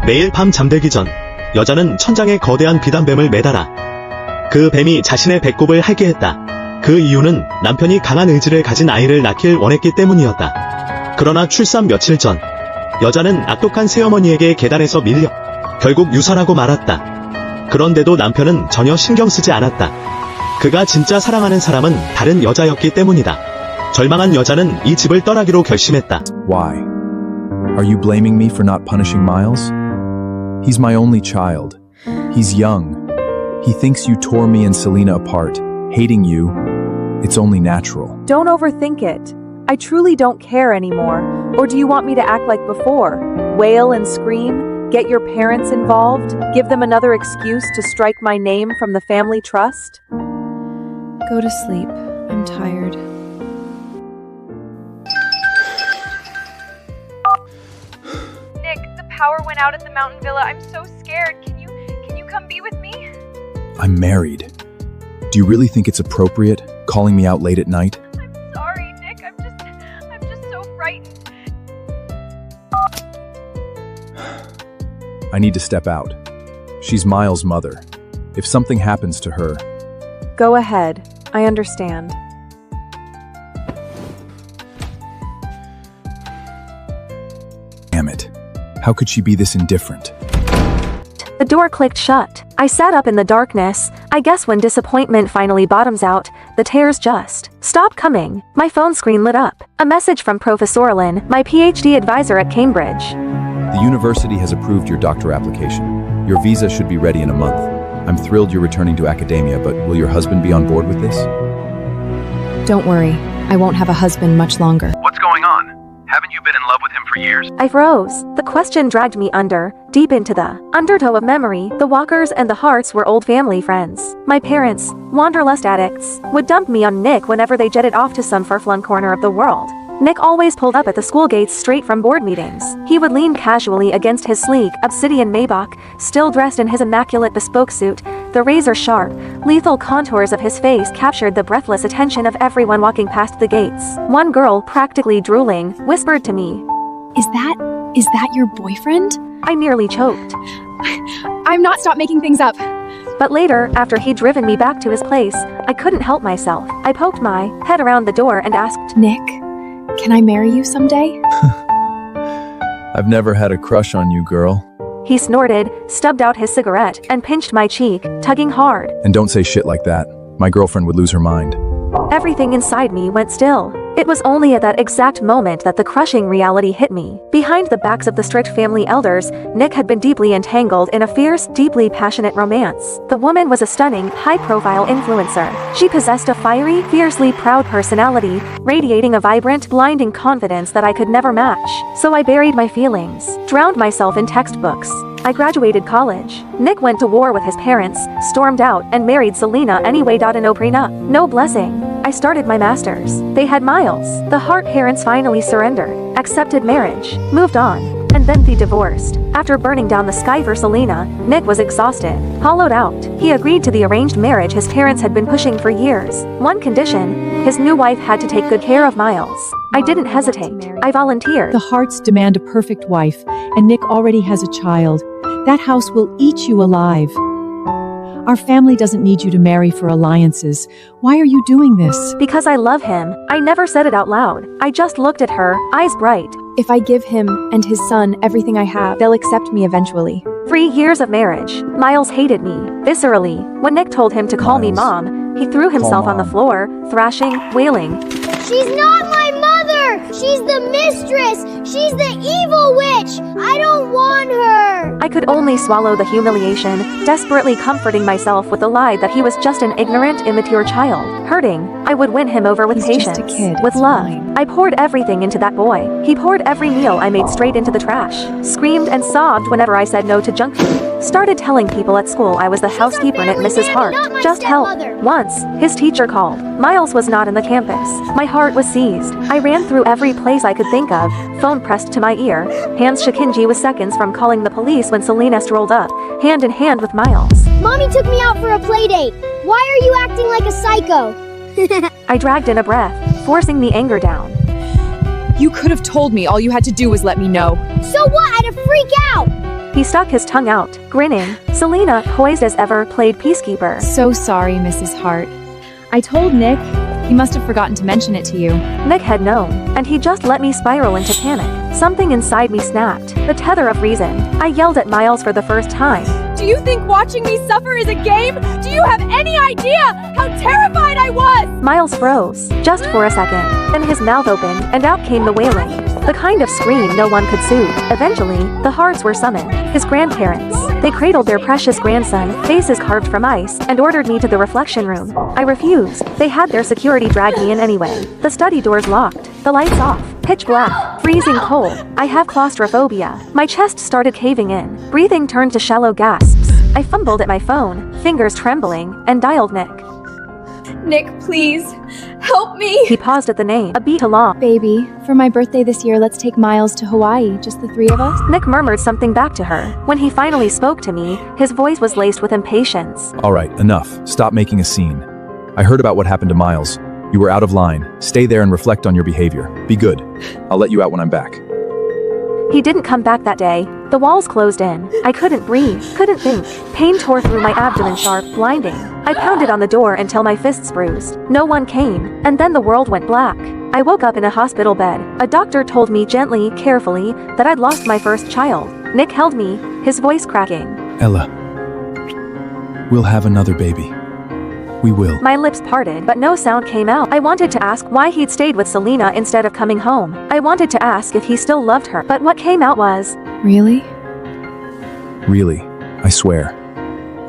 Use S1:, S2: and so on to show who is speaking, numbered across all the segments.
S1: 매일 밤 잠들기 전 여자는 천장에 거대한 비단뱀을 매달아 그 뱀이 자신의 배꼽을 핥게 했다. 그 이유는 남편이 강한 의지를 가진 아이를 낳길 원했기 때문이었다. 그러나 출산 며칠 전 여자는 악독한 새어머니에게 계단에서 밀려 결국 유산하고 말았다. 그런데도 남편은 전혀 신경 쓰지 않았다. 그가 진짜 사랑하는 사람은 다른 여자였기 때문이다. 절망한 여자는 이 집을 떠나기로 결심했다.
S2: Why? Are you blaming me for not punishing Miles? He's my only child. He's young. He thinks you tore me and Selena apart. Hating you, it's only natural.
S3: Don't overthink it. I truly don't care anymore. Or do you want me to act like before? Wail and scream? Get your parents involved? Give them another excuse to strike my name from the family trust?
S4: Go to sleep. I'm tired.
S5: Nick, the power went out at the mountain villa. I'm so scared. Can you come be with me?
S2: I'm married. Do you really think it's appropriate, calling me out late at night?
S5: I'm sorry, Nick. I'm just so frightened.
S2: I need to step out. She's Miles' mother. If something happens to her...
S3: Go ahead. I understand.
S2: Damn it. How could she be this indifferent?
S3: The door clicked shut. I sat up in the darkness. I guess when disappointment finally bottoms out, the tears just stop coming. My phone screen lit up. A message from Professor Lynn, my PhD advisor at Cambridge.
S2: The university has approved your doctor application. Your visa should be ready in a month. I'm thrilled you're returning to academia, but will your husband be on board with this?
S4: Don't worry. I won't have a husband much longer.
S6: What's going on? Haven't you been in love with him for years?
S3: I froze. The question dragged me deep into the undertow of memory. The Walkers and the Harts were old family friends. My parents, wanderlust addicts, would dump me on Nick whenever they jetted off to some far-flung corner of the world. Nick always pulled up at the school gates straight from board meetings. He would lean casually against his sleek, obsidian Maybach, still dressed in his immaculate bespoke suit. The razor-sharp, lethal contours of his face captured the breathless attention of everyone walking past the gates. One girl, practically drooling, whispered to me,
S4: Is that your boyfriend?
S3: I nearly choked.
S4: I'm not. Stop making things up.
S3: But later, after he'd driven me back to his place, I couldn't help myself. I poked my head around the door and asked,
S4: Nick, can I marry you someday?
S2: I've never had a crush on you, girl.
S3: He snorted, stubbed out his cigarette, and pinched my cheek, tugging hard.
S2: And don't say shit like that. My girlfriend would lose her mind.
S3: Everything inside me went still. It was only at that exact moment that the crushing reality hit me. Behind the backs of the strict family elders, Nick had been deeply entangled in a fierce, deeply passionate romance. The woman was a stunning, high-profile influencer. She possessed a fiery, fiercely proud personality, radiating a vibrant, blinding confidence that I could never match. So I buried my feelings, drowned myself in textbooks. I graduated college. Nick went to war with his parents, stormed out, and married Selena anyway. No prenup, no blessing. I started my master's. They had Miles. The Hart parents finally surrendered, accepted marriage, moved on, and then they divorced. After burning down the sky for Selena, Nick was exhausted, hollowed out. He agreed to the arranged marriage his parents had been pushing for years. One condition, his new wife had to take good care of Miles. I didn't hesitate. I volunteered.
S7: The Harts demand a perfect wife, and Nick already has a child. That house will eat you alive. Our family doesn't need you to marry for alliances. Why are you doing this?
S3: Because I love him. I never said it out loud. I just looked at her, eyes bright.
S4: If I give him and his son everything I have, they'll accept me eventually.
S3: 3 years of marriage. Miles hated me, viscerally. When Nick told him to call me Mom, he threw himself on the floor, thrashing, wailing.
S8: She's not my mother! She's the mistress! She's the evil witch! I don't want her!
S3: I could only swallow the humiliation, desperately comforting myself with the lie that he was just an ignorant, immature child. Hurting, I would win him over with
S4: He's
S3: patience,
S4: just a kid,
S3: with
S4: it's
S3: love.
S4: fine.
S3: I poured everything into that boy. He poured every meal I made straight into the trash, screamed and sobbed whenever I said no to junk food. Started telling people at school I was the housekeeper at
S8: family
S3: Mrs.
S8: nanny,
S3: Hart.
S8: not my
S3: Just help.
S8: stepmother.
S3: Once, his teacher called. Miles was not in the campus. My heart was seized. I ran through every place I could think of, phone pressed to my ear. Hands Shakinji was seconds from calling the police when Selena strolled up, hand in hand with Miles.
S8: Mommy took me out for a play date. Why are you acting like a psycho?
S3: I dragged in a breath, forcing the anger down.
S7: You could have told me. All you had to do was let me know.
S8: So what? I had to freak out!
S3: He stuck his tongue out, grinning. Selena, poised as ever, played peacekeeper.
S4: So sorry, Mrs. Hart. I told Nick. He must have forgotten to mention it to you.
S3: Nick had known, and he just let me spiral into panic. Something inside me snapped. The tether of reason. I yelled at Miles for the first time.
S4: Do you think watching me suffer is a game? Do you have any idea how terrified I was?
S3: Miles froze, just for a second. Then his mouth opened, and out came the wailing. The kind of scream no one could soothe. Eventually, the Harts were summoned. His grandparents. They cradled their precious grandson, faces carved from ice, and ordered me to the reflection room. I refused. They had their security drag me in anyway. The study doors locked. The lights off. Pitch black. Freezing cold. I have claustrophobia. My chest started caving in. Breathing turned to shallow gasps. I fumbled at my phone, fingers trembling, and dialed Nick.
S4: Nick, please. Help me.
S3: He paused at the name, a beat along.
S4: Baby, for my birthday this year, let's take Miles to Hawaii, just the three of us.
S3: Nick murmured something back to her. When he finally spoke to me, his voice was laced with impatience.
S2: All right, enough. Stop making a scene. I heard about what happened to Miles. You were out of line. Stay there and reflect on your behavior. Be good. I'll let you out when I'm back.
S3: He didn't come back that day. The walls closed in. I couldn't breathe, couldn't think. Pain tore through my abdomen sharp, blinding. I pounded on the door until my fists bruised. No one came, and then the world went black. I woke up in a hospital bed. A doctor told me gently, carefully, that I'd lost my first child. Nick held me, his voice cracking.
S2: Ella, we'll have another baby. We will.
S3: My lips parted, but no sound came out. I wanted to ask why he'd stayed with Selena instead of coming home. I wanted to ask if he still loved her, but what came out was,
S4: Really?
S2: Really, I swear.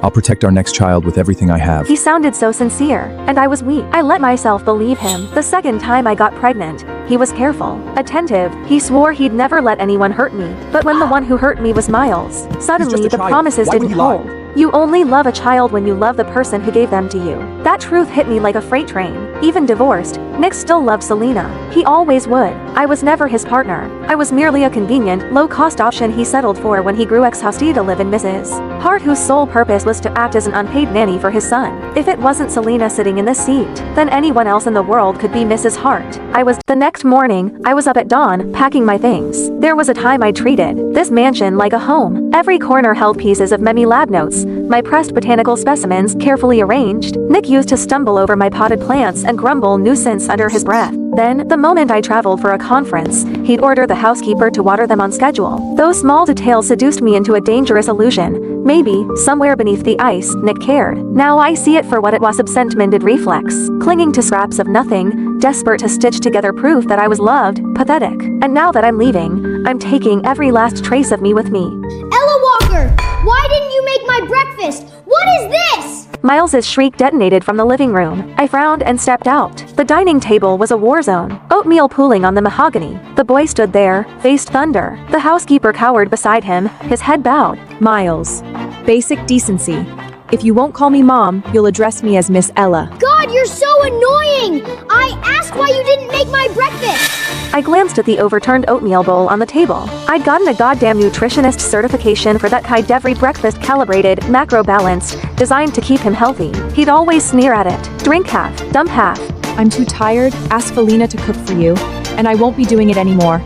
S2: I'll protect our next child with everything I have.
S3: He sounded so sincere, and I was weak. I let myself believe him. The second time I got pregnant, he was careful, attentive. He swore he'd never let anyone hurt me. But when the one who hurt me was Miles, suddenly the promises didn't hold. You only love a child when you love the person who gave them to you. That truth hit me like a freight train. Even divorced, Nick still loved Selena. He always would. I was never his partner. I was merely a convenient, low-cost option he settled for when he grew ex-hostie to live in Mrs. Hart, whose sole purpose was to act as an unpaid nanny for his son. If it wasn't Selena sitting in this seat, then anyone else in the world could be Mrs. Hart. The next morning, I was up at dawn, packing my things. There was a time I treated this mansion like a home. Every corner held pieces of Memi lab notes, my pressed botanical specimens carefully arranged. Nick used to stumble over my potted plants and grumble nuisance under his breath. Then, the moment I traveled for a conference, he'd order the housekeeper to water them on schedule. Those small details seduced me into a dangerous illusion. Maybe, somewhere beneath the ice, Nick cared. Now I see it for what it was, absent-minded reflex. Clinging to scraps of nothing, desperate to stitch together proof that I was loved, pathetic. And now that I'm leaving, I'm taking every last trace of me with me.
S8: Ella Walker, why didn't you make my breakfast? What is this?
S3: Miles's shriek detonated from the living room. I frowned and stepped out. The dining table was a war zone. Oatmeal pooling on the mahogany. The boy stood there, faced thunder. The housekeeper cowered beside him, his head bowed.
S4: Miles. Basic decency. If you won't call me Mom, you'll address me as Miss Ella.
S8: God, you're so annoying! I asked why you didn't make my breakfast!
S3: I glanced at the overturned oatmeal bowl on the table. I'd gotten a goddamn nutritionist certification for that kind. Every breakfast calibrated, macro-balanced, designed to keep him healthy. He'd always sneer at it. Drink half, dump half.
S4: I'm too tired. Ask Felina to cook for you. And I won't be doing it anymore.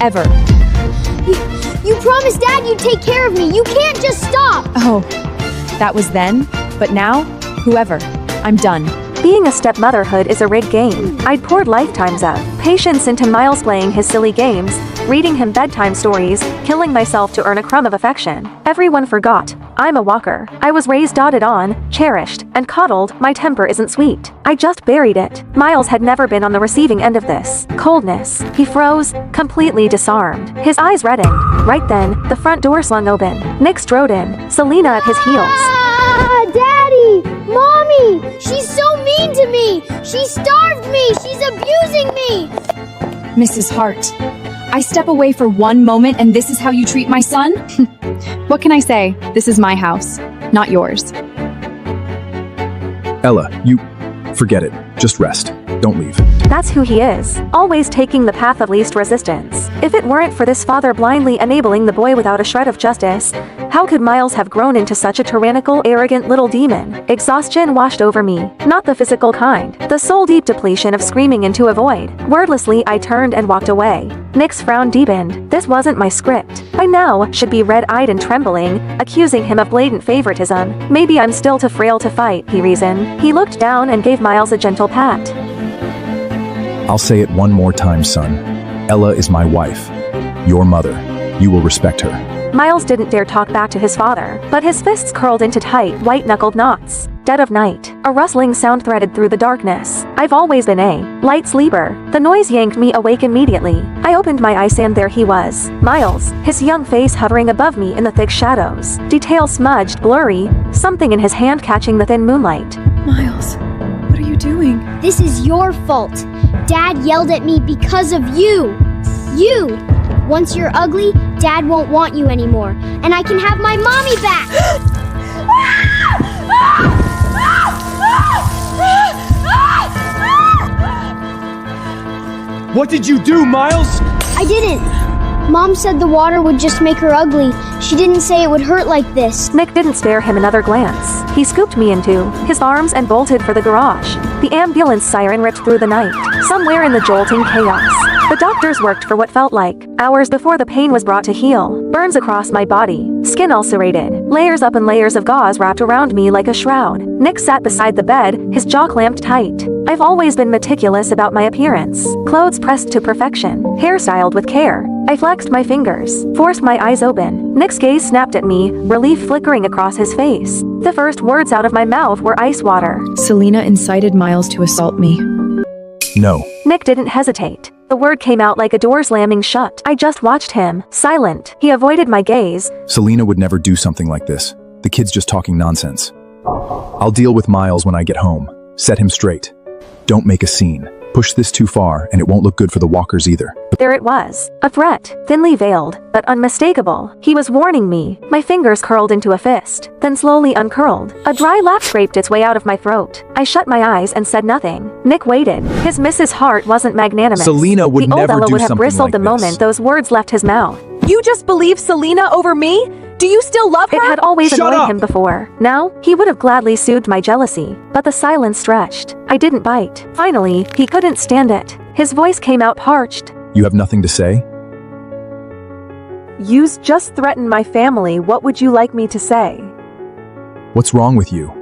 S4: Ever.
S8: You promised Dad you'd take care of me. You can't just stop!
S4: Oh, that was then. But now, whoever. I'm done.
S3: Being a stepmotherhood is a rigged game. I'd poured lifetimes of patience into Miles playing his silly games, reading him bedtime stories, killing myself to earn a crumb of affection. Everyone forgot. I'm a walker. I was raised, doted on, cherished, and coddled. My temper isn't sweet. I just buried it. Miles had never been on the receiving end of this coldness. He froze, completely disarmed. His eyes reddened. Right then, the front door swung open. Nick strode in, Selena at his heels.
S8: Ah, Daddy! Mommy! She's so mean to me! She starved me! She's abusing me!
S4: Mrs. Hart, I step away for one moment and this is how you treat my son? What can I say? This is my house, not yours.
S2: Ella, forget it. Just rest. Don't leave.
S3: That's who he is, always taking the path of least resistance. If it weren't for this father blindly enabling the boy without a shred of justice, how could Miles have grown into such a tyrannical, arrogant little demon? Exhaustion washed over me, not the physical kind, the soul-deep depletion of screaming into a void. Wordlessly, I turned and walked away. Nick's frown deepened. This wasn't my script. I now should be red-eyed and trembling, accusing him of blatant favoritism. Maybe I'm still too frail to fight, he reasoned. He looked down and gave Miles a gentle pat.
S2: I'll say it one more time, son. Ella is my wife. Your mother. You will respect her.
S3: Miles didn't dare talk back to his father, but his fists curled into tight, white-knuckled knots. Dead of night, a rustling sound threaded through the darkness. I've always been a light sleeper. The noise yanked me awake immediately. I opened my eyes and there he was. Miles, his young face hovering above me in the thick shadows. Details smudged, blurry, something in his hand catching the thin moonlight.
S4: Miles, what are you doing?
S8: This is your fault. Dad yelled at me because of you. You! Once you're ugly, Dad won't want you anymore, and I can have my mommy back!
S9: What did you do, Miles?
S8: I didn't. Mom said the water would just make her ugly. She didn't say it would hurt like this.
S3: Nick didn't spare him another glance. He scooped me into his arms and bolted for the garage. The ambulance siren ripped through the night. Somewhere in the jolting chaos, the doctors worked for what felt like hours before the pain was brought to heal. Burns across my body, skin ulcerated, layers up and layers of gauze wrapped around me like a shroud. Nick sat beside the bed, his jaw clamped tight. I've always been meticulous about my appearance. Clothes pressed to perfection, hairstyled with care. I flexed my fingers, forced my eyes open. Nick's gaze snapped at me, relief flickering across his face. The first words out of my mouth were ice water.
S4: Selena incited Miles to assault me.
S2: No.
S3: Nick didn't hesitate. The word came out like a door slamming shut. I just watched him, silent. He avoided my gaze.
S2: Selena would never do something like this. The kid's just talking nonsense. I'll deal with Miles when I get home. Set him straight. Don't make a scene. Push this too far, and it won't look good for the walkers either.
S3: There it was. A threat, thinly veiled, but unmistakable. He was warning me. My fingers curled into a fist, then slowly uncurled. A dry laugh scraped its way out of my throat. I shut my eyes and said nothing. Nick waited. His Mrs. Heart wasn't magnanimous.
S2: Selena would
S3: the old
S2: never
S3: Ella
S2: do
S3: would have
S2: something
S3: bristled
S2: like
S3: the
S2: this.
S3: moment those words left his mouth.
S10: You just believe Selena over me? Do you still love her?
S3: It had always
S9: Shut
S3: annoyed
S9: up!
S3: him before. Now, he would have gladly soothed my jealousy, but the silence stretched. I didn't bite. Finally, he couldn't stand it. His voice came out parched.
S2: You have nothing to say?
S10: You just threatened my family. What would you like me to say?
S2: What's wrong with you?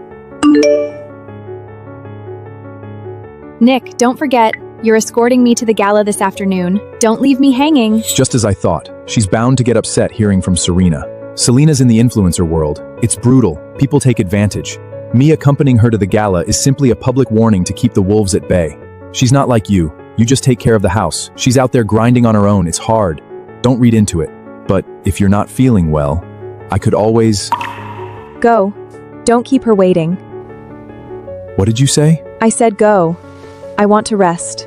S4: Nick, don't forget, you're escorting me to the gala this afternoon. Don't leave me hanging.
S2: Just as I thought. She's bound to get upset hearing from Serena. Selena's in the influencer world. It's brutal. People take advantage. Me accompanying her to the gala is simply a public warning to keep the wolves at bay. She's not like you. You just take care of the house. She's out there grinding on her own. It's hard. Don't read into it. But if you're not feeling well, I could always...
S10: Go. Don't keep her waiting.
S2: What did you say?
S10: I said go. I want to rest.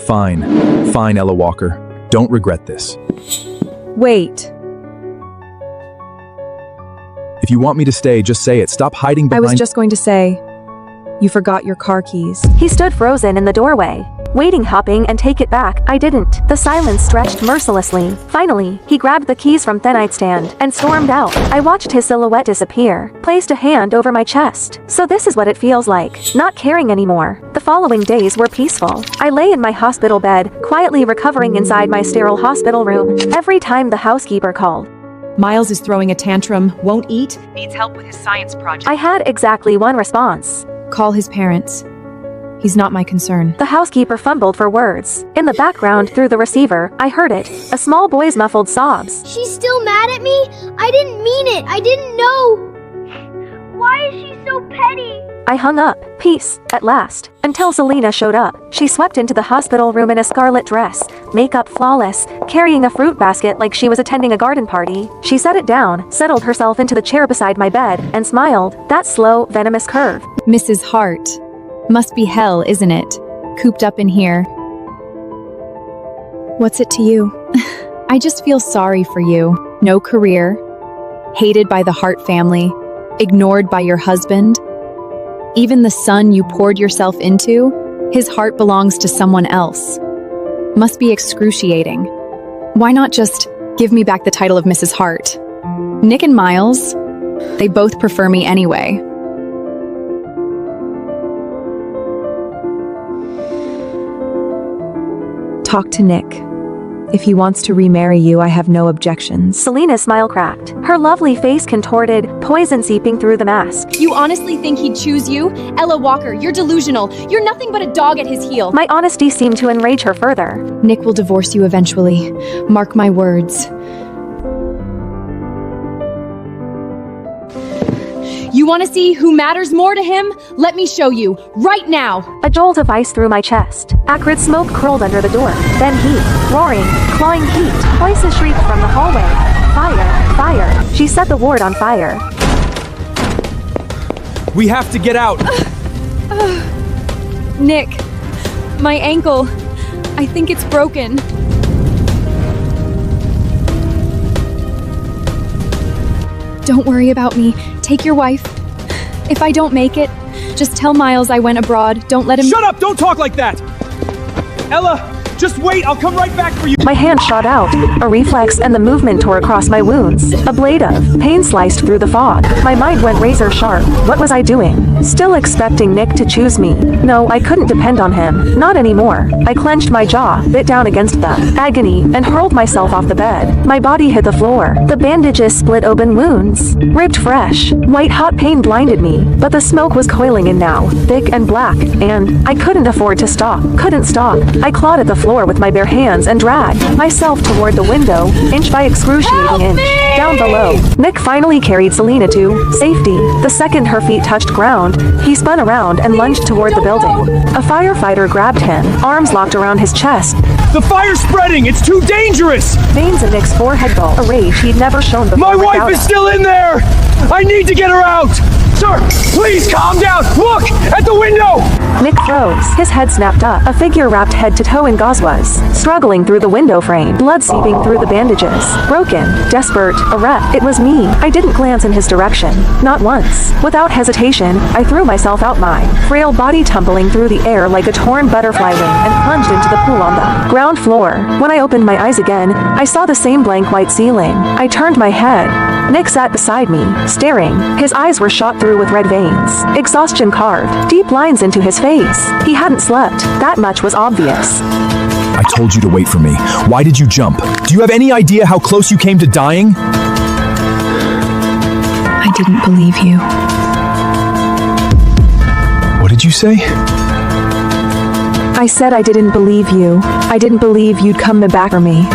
S2: Fine. Fine, Ella Walker. Don't regret this.
S10: Wait.
S2: If you want me to stay, just say it. Stop hiding
S10: I
S2: behind...
S10: was just going to say, you forgot your car keys.
S3: He stood frozen in the doorway, waiting, hopping, and take it back. I didn't. The silence stretched mercilessly. Finally, he grabbed the keys from the nightstand and stormed out. I watched his silhouette disappear, placed a hand over my chest. So this is what it feels like, not caring anymore. The following days were peaceful. I lay in my hospital bed, quietly recovering inside my sterile hospital room. Every time the housekeeper called,
S7: Miles is throwing a tantrum, won't eat.
S11: Needs help with his science project.
S3: I had exactly one response.
S4: Call his parents. He's not my concern.
S3: The housekeeper fumbled for words. In the background, through the receiver, I heard it. A small boy's muffled sobs.
S8: She's still mad at me? I didn't mean it. I didn't know. Why is she so petty?
S3: I hung up. Peace, at last. Until Selena showed up. She swept into the hospital room in a scarlet dress, makeup flawless, carrying a fruit basket like she was attending a garden party. She set it down, settled herself into the chair beside my bed, and smiled. That slow, venomous curve.
S4: Mrs. Hart. Must be hell, isn't it? Cooped up in here. What's it to you? I just feel sorry for you. No career. Hated by the Hart family. Ignored by your husband. Even the son you poured yourself into, his heart belongs to someone else. Must be excruciating. Why not just give me back the title of Mrs. Hart? Nick and Miles, they both prefer me anyway.
S10: Talk to Nick. If he wants to remarry you, I have no objections.
S3: Selena's smile cracked. Her lovely face contorted, poison seeping through the mask.
S4: You honestly think he'd choose you? Ella Walker, you're delusional. You're nothing but a dog at his heel.
S3: My honesty seemed to enrage her further.
S4: Nick will divorce you eventually. Mark my words. You want to see who matters more to him? Let me show you, right now.
S3: A jolt of ice through my chest. Acrid smoke curled under the door. Then heat, roaring, clawing heat. Voices shrieked from the hallway. Fire, fire. She set the ward on fire.
S2: We have to get out!
S4: Nick, my ankle. I think it's broken. Don't worry about me. Take your wife. If I don't make it, just tell Miles I went abroad. Don't let him—
S2: Shut up! Don't talk like that! Ella, just wait, I'll come right back for you!
S3: My hand shot out. A reflex and the movement tore across my wounds. A blade of pain sliced through the fog. My mind went razor sharp. What was I doing? Still expecting Nick to choose me. No, I couldn't depend on him. Not anymore. I clenched my jaw, bit down against the agony, and hurled myself off the bed. My body hit the floor. The bandages split open wounds. Ripped fresh. White hot pain blinded me. But the smoke was coiling in now, thick and black, and I couldn't afford to stop. Couldn't stop. I clawed at the floor with my bare hands and dragged myself toward the window, inch by excruciating inch. Down below, Nick finally carried Selena to safety. The second her feet touched ground, he spun around and lunged toward the building. A firefighter grabbed him, arms locked around his chest.
S2: The fire's spreading! It's too dangerous!
S3: Veins in Nick's forehead bulge, a rage he'd never shown before.
S2: My wife is still in there! I need to get her out! Sir, please calm down! Look! At the window!
S3: Nick froze. His head snapped up. A figure wrapped head to toe in gauze was struggling through the window frame, blood seeping through the bandages. Broken, desperate, a wreck. It was me. I didn't glance in his direction. Not once. Without hesitation, I threw myself out, my frail body tumbling through the air like a torn butterfly wing, and plunged into the pool on the ground floor. When I opened my eyes again, I saw the same blank white ceiling. I turned my head. Nick sat beside me, staring. His eyes were shot through with red veins. Exhaustion carved deep lines into his face. He hadn't slept. That much was obvious.
S2: I told you to wait for me. Why did you jump? Do you have any idea how close you came to dying?
S4: I didn't believe you.
S2: What did you say?
S10: I said I didn't believe you. I didn't believe you'd come back for me.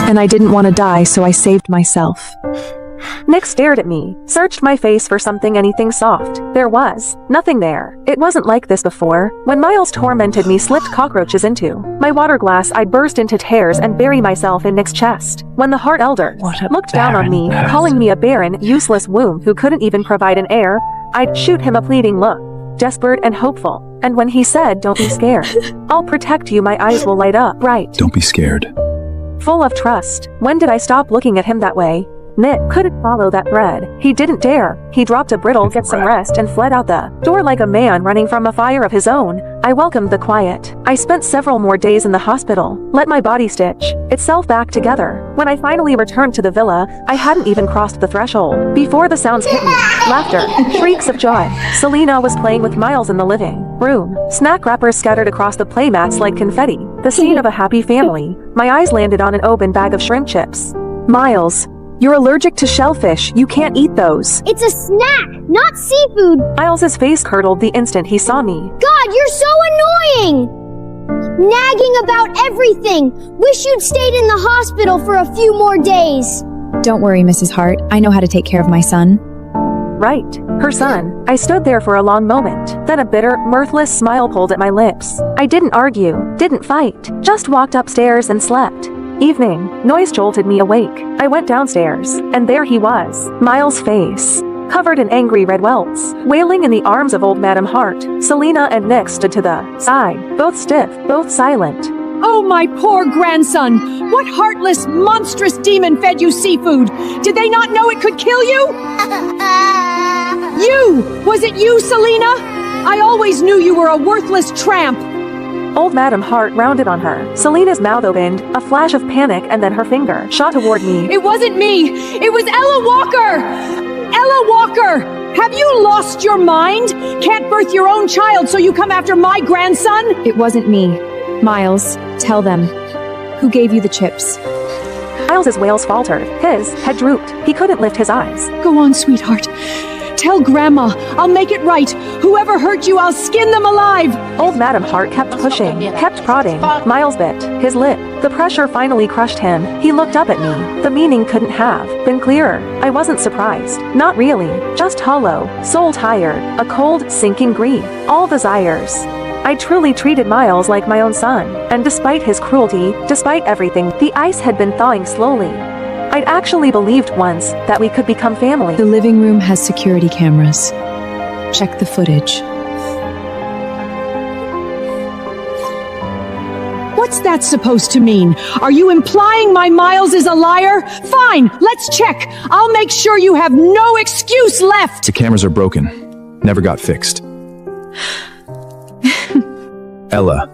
S10: And I didn't want to die, so I saved myself.
S3: Nick stared at me, searched my face for something, anything soft. There was nothing there. It wasn't like this before. When Miles tormented me, slipped cockroaches into my water glass, I'd burst into tears and bury myself in Nick's chest. When the Heart Elders looked down on me, calling me a barren, useless womb who couldn't even provide an heir, I'd shoot him a pleading look, desperate and hopeful. And when he said, "Don't be scared. I'll protect you," my eyes will light up bright.
S2: Don't be scared.
S3: Full of trust. When did I stop looking at him that way? Nick couldn't follow that thread. He didn't dare. He dropped a brittle, "Get some rest," and fled out the door like a man running from a fire of his own. I welcomed the quiet. I spent several more days in the hospital, let my body stitch itself back together. When I finally returned to the villa, I hadn't even crossed the threshold before the sounds hit me. Laughter, shrieks of joy. Selena was playing with Miles in the living room. Snack wrappers scattered across the playmats like confetti. The scene of a happy family. My eyes landed on an open bag of shrimp chips.
S10: Miles, you're allergic to shellfish. You can't eat those.
S8: It's a snack, not seafood.
S3: Miles's face curdled the instant he saw me.
S8: God, you're so annoying! Nagging about everything. Wish you'd stayed in the hospital for a few more days.
S4: Don't worry, Mrs. Hart. I know how to take care of my son.
S3: Right, her son. I stood there for a long moment. Then a bitter, mirthless smile pulled at my lips. I didn't argue, didn't fight, just walked upstairs and slept. Evening. Noise jolted me awake. I went downstairs, and there he was. Miles' face, covered in angry red welts, wailing in the arms of old Madam Hart. Selena and Nick stood to the side, both stiff, both silent.
S7: Oh, my poor grandson! What heartless, monstrous demon fed you seafood? Did they not know it could kill you? You! Was it you, Selena? I always knew you were a worthless tramp.
S3: Old Madam Hart rounded on her. Selena's mouth opened, a flash of panic, and then her finger shot toward me.
S7: It wasn't me! It was Ella Walker! Ella Walker! Have you lost your mind? Can't birth your own child, so you come after my grandson?
S4: It wasn't me. Miles, tell them. Who gave you the chips?
S3: Miles's wails faltered. His head drooped. He couldn't lift his eyes.
S7: Go on, sweetheart. Tell Grandma. I'll make it right. Whoever hurt you, I'll skin them alive.
S3: Old Madam Hart kept pushing, kept prodding. Miles bit his lip. The pressure finally crushed him. He looked up at me. The meaning couldn't have been clearer. I wasn't surprised. Not really. Just hollow, soul tired, a cold, sinking grief. All desires. I truly treated Miles like my own son. And despite his cruelty, despite everything, the ice had been thawing slowly. I'd actually believed once that we could become family.
S4: The living room has security cameras. Check the footage.
S7: What's that supposed to mean? Are you implying my Miles is a liar? Fine, let's check. I'll make sure you have no excuse left.
S2: The cameras are broken. Never got fixed. Ella,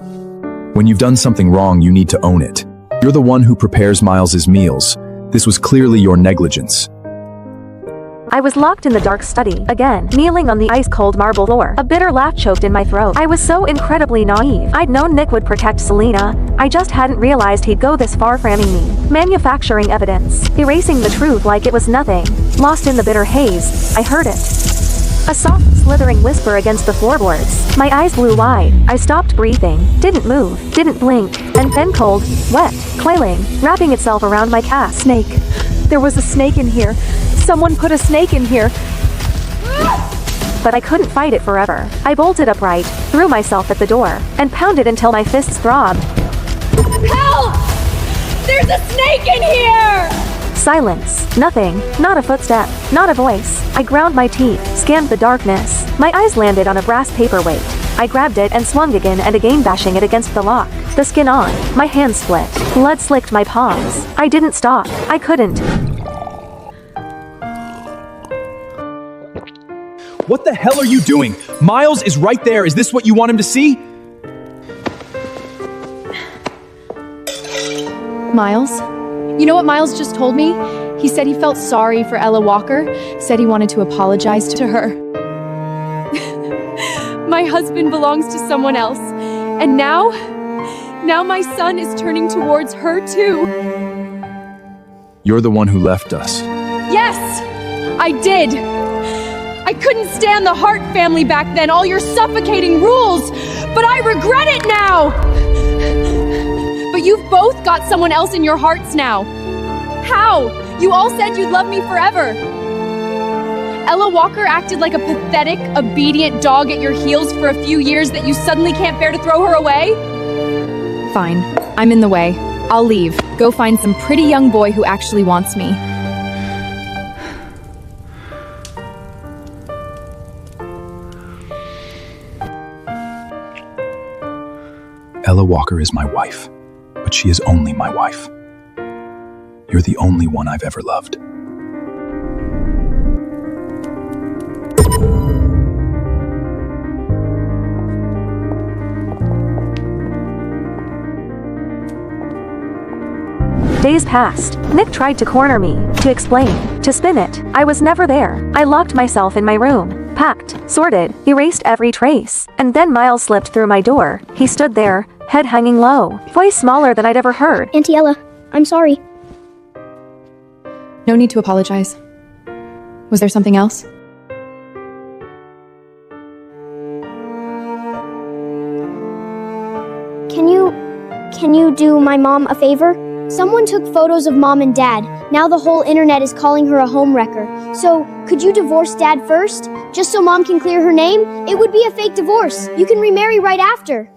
S2: when you've done something wrong, you need to own it. You're the one who prepares Miles's meals. This was clearly your negligence.
S3: I was locked in the dark study, again, kneeling on the ice-cold marble floor. A bitter laugh choked in my throat. I was so incredibly naive. I'd known Nick would protect Selena. I just hadn't realized he'd go this far framing me. Manufacturing evidence. Erasing the truth like it was nothing. Lost in the bitter haze, I heard it. A soft, slithering whisper against the floorboards. My eyes blew wide. I stopped breathing, didn't move, didn't blink, and then cold, wet, coiling, wrapping itself around my calf.
S10: Snake. There was a snake in here. Someone put a snake in here.
S3: But I couldn't fight it forever. I bolted upright, threw myself at the door, and pounded until my fists throbbed.
S8: Help! There's a snake in here!
S3: Silence. Nothing. Not a footstep. Not a voice. I ground my teeth, scanned the darkness. My eyes landed on a brass paperweight. I grabbed it and swung again and again, bashing it against the lock. The skin on. My hands split. Blood slicked my palms. I didn't stop. I couldn't.
S2: What the hell are you doing? Miles is right there. Is this what you want him to see?
S4: Miles? You know what Miles just told me? He said he felt sorry for Ella Walker, said he wanted to apologize to her. My husband belongs to someone else, and now my son is turning towards her too.
S2: You're the one who left us.
S4: Yes, I did. I couldn't stand the Hart family back then, all your suffocating rules, but I regret it now. But you've both got someone else in your hearts now. How? You all said you'd love me forever. Ella Walker acted like a pathetic, obedient dog at your heels for a few years that you suddenly can't bear to throw her away? Fine. I'm in the way. I'll leave. Go find some pretty young boy who actually wants me.
S2: Ella Walker is my wife, but she is only my wife. You're the only one I've ever loved.
S3: Days passed. Nick tried to corner me, to explain, to spin it. I was never there. I locked myself in my room, packed, sorted, erased every trace. And then Miles slipped through my door. He stood there, head hanging low, voice smaller than I'd ever heard.
S8: Auntie Ella, I'm sorry.
S4: No need to apologize. Was there something else?
S8: Can you do my mom a favor? Someone took photos of mom and dad. Now the whole internet is calling her a homewrecker. So, could you divorce dad first? Just so mom can clear her name? It would be a fake divorce. You can remarry right after.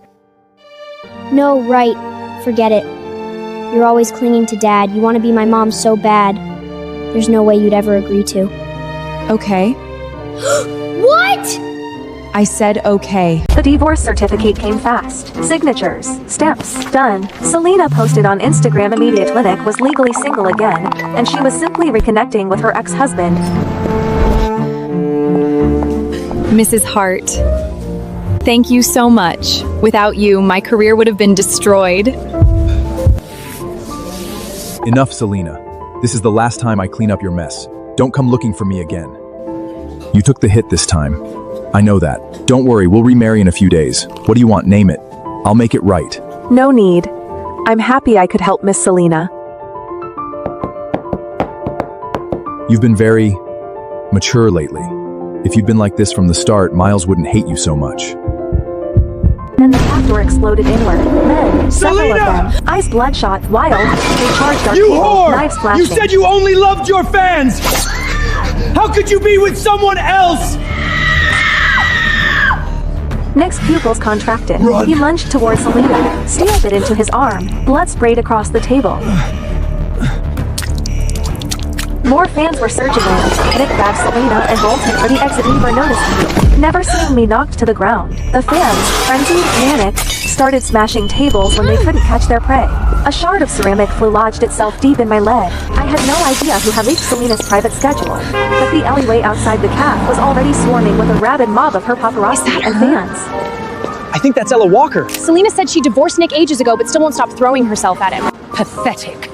S8: No, right. Forget it. You're always clinging to dad. You want to be my mom so bad. There's no way you'd ever agree to.
S4: Okay.
S8: What?
S4: I said okay.
S3: The divorce certificate came fast. Signatures, stamps, done. Selena posted on Instagram immediate clinic was legally single again, and she was simply reconnecting with her ex-husband.
S4: Mrs. Hart, thank you so much. Without you, my career would have been destroyed.
S2: Enough, Selena. This is the last time I clean up your mess. Don't come looking for me again. You took the hit this time. I know that. Don't worry, we'll remarry in a few days. What do you want? Name it. I'll make it right.
S10: No need. I'm happy I could help Miss Selena.
S2: You've been very mature lately. If you'd been like this from the start, Miles wouldn't hate you so much.
S3: Then the cat door exploded inward. Men, several of them, eyes bloodshot, wild, they charged our table, knives flashing.
S9: You said you only loved your fans! How could you be with someone else?
S3: Nick's pupils contracted.
S9: Run.
S3: He lunged towards Selena, steel bit into his arm, blood sprayed across the table. More fans were surging in. Nick grabbed Selena and bolted for the exit lever noticeably. Never seeing me knocked to the ground, the fans, frenzied, manic, started smashing tables when they couldn't catch their prey. A shard of ceramic flew lodged itself deep in my leg. I had no idea who had leaked Selena's private schedule, but the alleyway outside the caf was already swarming with a rabid mob of her paparazzi and fans.
S9: I think that's Ella Walker.
S12: Selena said she divorced Nick ages ago, but still won't stop throwing herself at him.
S11: Pathetic.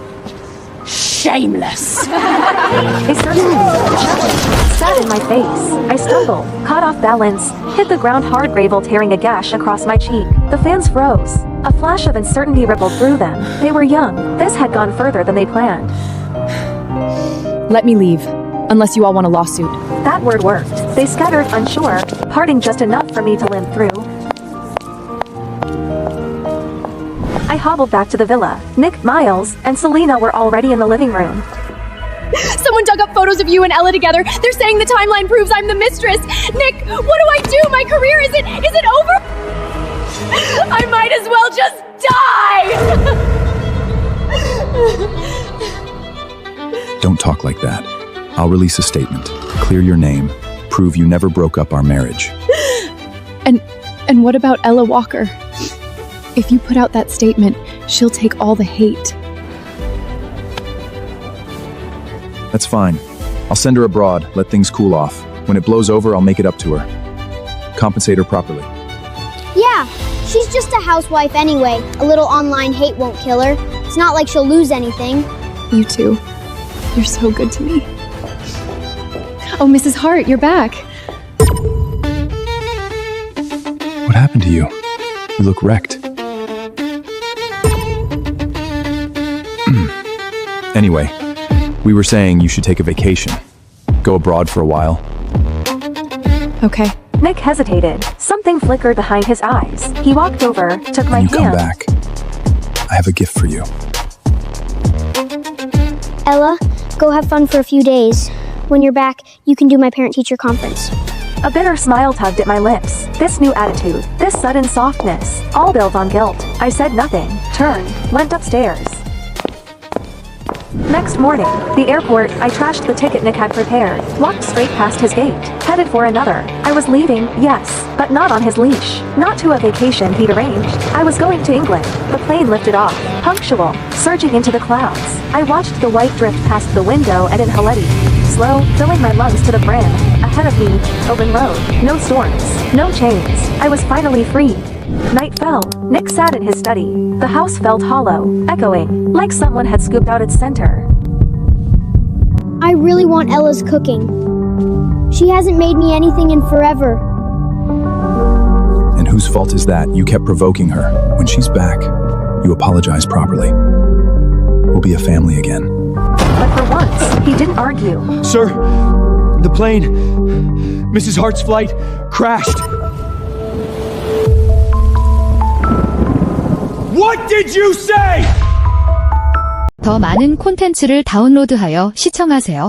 S11: Shameless.
S3: They searched me, spat in my face. I stumbled, caught off balance, hit the ground hard, gravel tearing a gash across my cheek. The fans froze. A flash of uncertainty rippled through them. They were young. This had gone further than they planned.
S4: Let me leave. Unless you all want a lawsuit.
S3: That word worked. They scattered, unsure, parting just enough for me to limp through. I hobbled back to the villa. Nick, Miles, and Selena were already in the living room.
S12: Someone dug up photos of you and Ella together. They're saying the timeline proves I'm the mistress. Nick, what do I do? My career is it over? I might as well just die!
S2: Don't talk like that. I'll release a statement. Clear your name. Prove you never broke up our marriage.
S4: And what about Ella Walker? If you put out that statement, she'll take all the hate.
S2: That's fine. I'll send her abroad, let things cool off. When it blows over, I'll make it up to her. Compensate her properly.
S8: Yeah, she's just a housewife anyway. A little online hate won't kill her. It's not like she'll lose anything.
S4: You too. You're so good to me. Oh, Mrs. Hart, you're back.
S2: What happened to you? You look wrecked. Anyway, we were saying you should take a vacation. Go abroad for a while.
S4: Okay.
S3: Nick hesitated. Something flickered behind his eyes. He walked over, took my
S2: When you
S3: hand.
S2: come back, I have a gift for you.
S8: Ella, go have fun for a few days. When you're back, you can do my parent-teacher conference.
S3: A bitter smile tugged at my lips. This new attitude, this sudden softness, all built on guilt. I said nothing, turned, went upstairs. Next morning, the airport, I trashed the ticket Nick had prepared, walked straight past his gate, headed for another. I was leaving, yes, but not on his leash. Not to a vacation he'd arranged. I was going to England. The plane lifted off, punctual, surging into the clouds. I watched the white drift past the window and inhaled. Slow, filling my lungs to the brim. Ahead of me, open road, no storms, no chains. I was finally free. Night fell. Nick sat in his study. The house felt hollow, echoing, like someone had scooped out its center.
S8: I really want Ella's cooking. She hasn't made me anything in forever.
S2: And whose fault is that? You kept provoking her. When she's back, you apologize properly. We'll be a family again.
S3: But for once, he didn't argue.
S9: Sir, the plane, Mrs. Hart's flight, crashed. What did you say?
S13: 더 많은 콘텐츠를 다운로드하여 시청하세요.